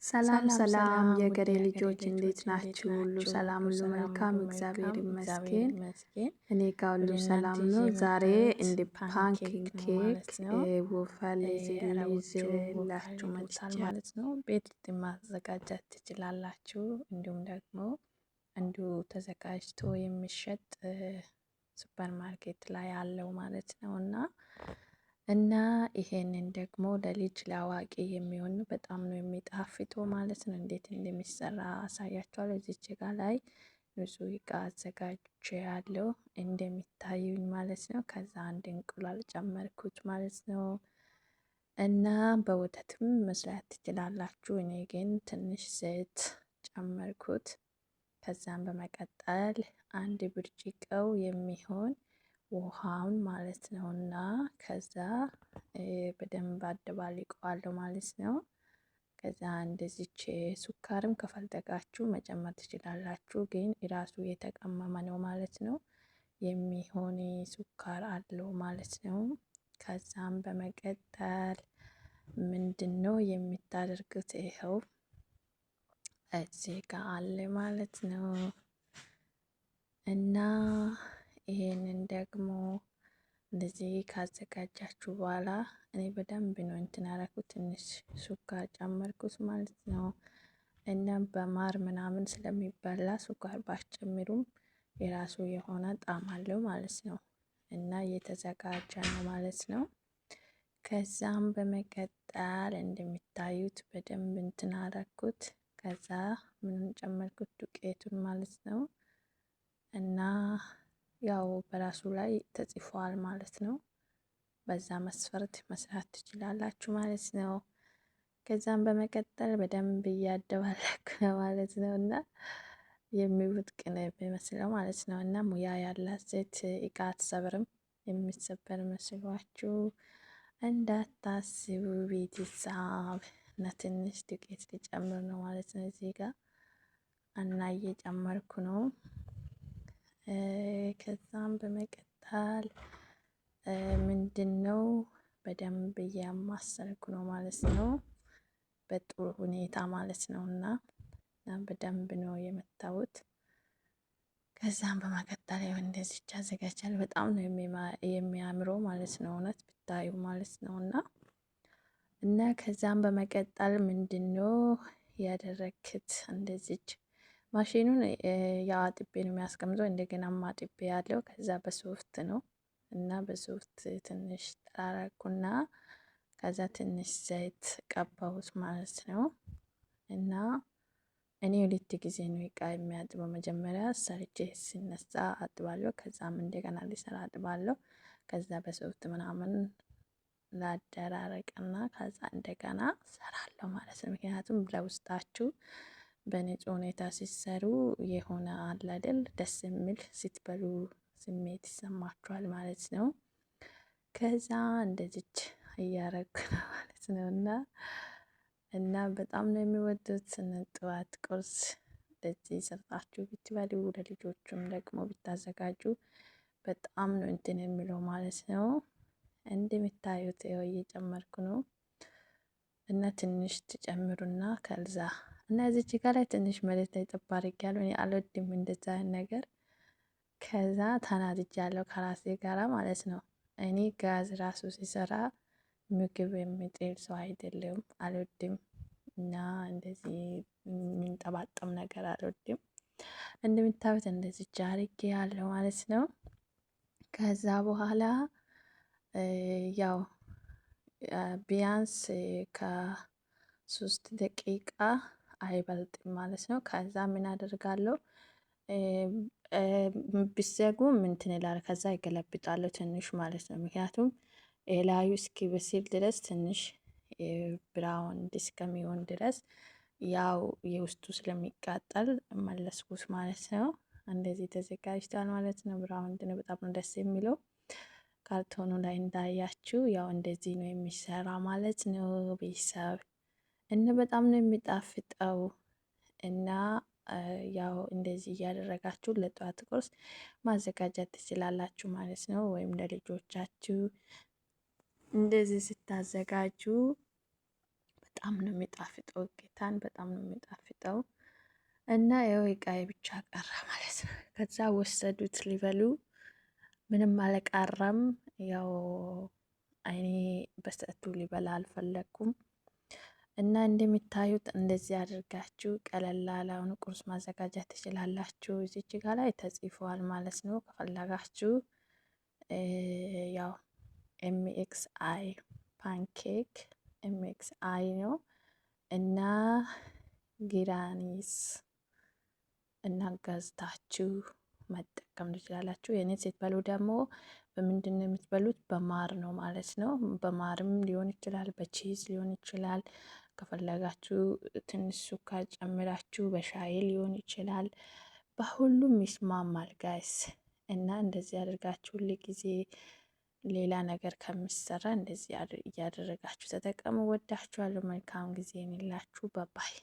ሰላም ሰላም ሰላም ሰላም ውድ የገሬ የሀገሬ ልጆች እንዴት ልጆች እንዴት ናችሁ? ሁሉ ናችሁ? ሰላም፣ ሁሉ ሁሉ ሰላም፣ መልካም፣ ሁሉ እግዚአብሔር መልካም፣ እግዚአብሔር ይመስገን። ይመስገን። እኔ ጋር ሁሉ ወደ እናንተ ሰላም ይዤ ነው። ዛሬ የመጣሁት እንደ ፓንኬክ ፓንኬክ ነው ማለት ነው። ወፈል ረቦቹ ወፈር ይዤላችሁ ይሉታል መጥቻለሁ። ማለት ነው። ቤት ማዘጋጀት ትችላላችሁ። እንዲሁም ደግሞ እንዲሁ ተዘጋጅቶ የሚሸጥ ሱፐር ማርኬት ላይ አለው ማለት ነው እና ይሄንን ደግሞ ለልጅ ለአዋቂ የሚሆን በጣም ነው የሚጣፍጠው ማለት ነው። እንዴት እንደሚሰራ አሳያችኋለሁ። እዚች ጋ ላይ ንጹህ እቃ አዘጋጅቼ ያለው እንደሚታዩኝ ማለት ነው። ከዛ አንድ እንቁላል ጨመርኩት ማለት ነው። እና በወተትም መስራት ትችላላችሁ። እኔ ግን ትንሽ ዘይት ጨመርኩት። ከዛም በመቀጠል አንድ ብርጭቆው የሚሆን ውሃውን ማለት ነው እና ከዛ በደንብ አደባልቀዋለሁ ማለት ነው። ከዛ እንደዚች ሱካርም ከፈለጋችሁ መጨመር ትችላላችሁ፣ ግን ራሱ የተቀመመ ነው ማለት ነው። የሚሆን ሱካር አለው ማለት ነው። ከዛም በመቀጠል ምንድን ነው የምታደርጉት? ይኸው እዚህ ጋር አለ ማለት ነው እና ይሄንን ደግሞ እንደዚህ ካዘጋጃችሁ በኋላ እኔ በደንብ ነው እንትን ያደረኩት፣ ትንሽ ሱካር ጨመርኩት ማለት ነው። እና በማር ምናምን ስለሚበላ ሱካር ባስጨምሩም የራሱ የሆነ ጣዕም አለው ማለት ነው። እና እየተዘጋጀ ነው ማለት ነው። ከዛም በመቀጠል እንደሚታዩት በደንብ እንትን አደረኩት። ከዛ ምንም ጨመርኩት ዱቄቱን ማለት ነው እና ያው በራሱ ላይ ተጽፏል ማለት ነው። በዛ መስፈርት መስራት ትችላላችሁ ማለት ነው። ከዛም በመቀጠል በደንብ እያደባለኩ ነው ማለት ነው እና የሚውጥ ነው የሚመስለው ማለት ነው። እና ሙያ ያላት ሴት እቃ አትሰብርም። የሚሰበር መስሏችሁ እንዳታስቡ ቤተሰብ። እና ትንሽ ዱቄት ሊጨምር ነው ማለት ነው እዚህ ጋር እና እየጨመርኩ ነው። ከዛም በመቀጠል ምንድን ነው በደንብ እያማሰልኩ ነው ማለት ነው፣ በጥሩ ሁኔታ ማለት ነው እና በደንብ ነው የመታወት። ከዛም በመቀጠል ያው እንደዚች አዘጋጃለሁ። በጣም ነው የሚያምረው ማለት ነው፣ እውነት ብታዩ ማለት ነው እና ከዛም በመቀጠል ምንድን ነው ያደረግኩት? እንደዚች ማሽኑን ያው አጥቤ ነው የሚያስቀምጠው። እንደገና አጥቤ ያለው ከዛ በሶፍት ነው እና በሶፍት ትንሽ ጠራረኩና ከዛ ትንሽ ዘይት ቀባሁት ማለት ነው። እና እኔ ሁለት ጊዜ ነው እቃ የሚያጥበው። መጀመሪያ ሰርቼ ሲነሳ አጥባለሁ፣ ከዛም እንደገና ሊሰራ አጥባለሁ። ከዛ በሶፍት ምናምን ላደራረቅና ከዛ እንደገና ሰራለሁ ማለት ነው። ምክንያቱም ለውስጣችሁ በንጹህ ሁኔታ ሲሰሩ የሆነ አለ አይደል ደስ የሚል ስትበሉ ስሜት ይሰማችኋል ማለት ነው። ከዛ እንደዚች እያረኩ ነው ማለት ነው እና በጣም ነው የሚወዱት። ጠዋት ቁርስ እንደዚህ ሰርታችሁ ብትበሉ ለልጆቹም ደግሞ ብታዘጋጁ በጣም ነው እንትን የሚለው ማለት ነው። እንደምታዩት ያው እየጨመርኩ ነው እና ትንሽ ትጨምሩና ከዛ እና እዚች ጋር ላይ ትንሽ መሬት ላይ ጠብ አድርጌያለሁ። እኔ አልወድም እንደዛ ነገር። ከዛ ተናድጃለሁ ከራሴ ጋራ ማለት ነው። እኔ ጋዝ ራሱ ሲሰራ ምግብ የሚጥል ሰው አይደለም፣ አልወድም እና እንደዚህ የሚንጠባጠም ነገር አልወድም። እንደምታዩት እንደዚህ አድርጌ ያለው ማለት ነው። ከዛ በኋላ ያው ቢያንስ ከ3 ደቂቃ አይበልጥም ማለት ነው። ከዛ ምን አደርጋለሁ? ብዘጉም እንትን ይላል፣ ከዛ ይገለብጣለሁ ትንሽ ማለት ነው። ምክንያቱም ላዩ እስኪ በስል ድረስ ትንሽ ብራውን እስከሚሆን ድረስ ያው የውስጡ ስለሚቃጠል መለስኩት ማለት ነው። እንደዚህ ተዘጋጅቷል ማለት ነው። ብራውን ነው፣ በጣም ነው ደስ የሚለው። ካርቶኑ ላይ እንዳያችሁ ያው እንደዚህ ነው የሚሰራ ማለት ነው ቤተሰብ። እና በጣም ነው የሚጣፍጠው እና ያው እንደዚህ እያደረጋችሁ ለጠዋት ቁርስ ማዘጋጀት ትችላላችሁ ማለት ነው። ወይም ለልጆቻችሁ እንደዚህ ስታዘጋጁ በጣም ነው የሚጣፍጠው። ጌታን በጣም ነው የሚጣፍጠው። እና ያው የቃዬ ብቻ ቀረ ማለት ነው። ከዛ ወሰዱት ሊበሉ ምንም አልቀረም። ያው አይኔ በሰዓቱ ሊበላ አልፈለኩም። እና እንደሚታዩት እንደዚህ አድርጋችሁ ቀለል ያለውን ቁርስ ማዘጋጀት ትችላላችሁ። እዚች ጋ ላይ ተጽፏል ማለት ነው። ከፈለጋችሁ ያው ኤምኤክስ አይ ፓንኬክ ኤምኤክስ አይ ነው እና ጊራኒስ እና ገዝታችሁ መጠቀም ትችላላችሁ። የኔ ስትበሉ ደግሞ በምንድን ነው የምትበሉት? በማር ነው ማለት ነው። በማርም ሊሆን ይችላል፣ በቺዝ ሊሆን ይችላል። ከፈለጋችሁ ትንሽ ሱካር ጨምራችሁ በሻይ ሊሆን ይችላል። በሁሉም ይስማማል ጋይስ። እና እንደዚህ አድርጋችሁ ሁል ጊዜ ሌላ ነገር ከምሰራ እንደዚህ እያደረጋችሁ ተጠቀሙ። ወዳችኋለሁ። መልካም ጊዜ ይሁንላችሁ። ባባይ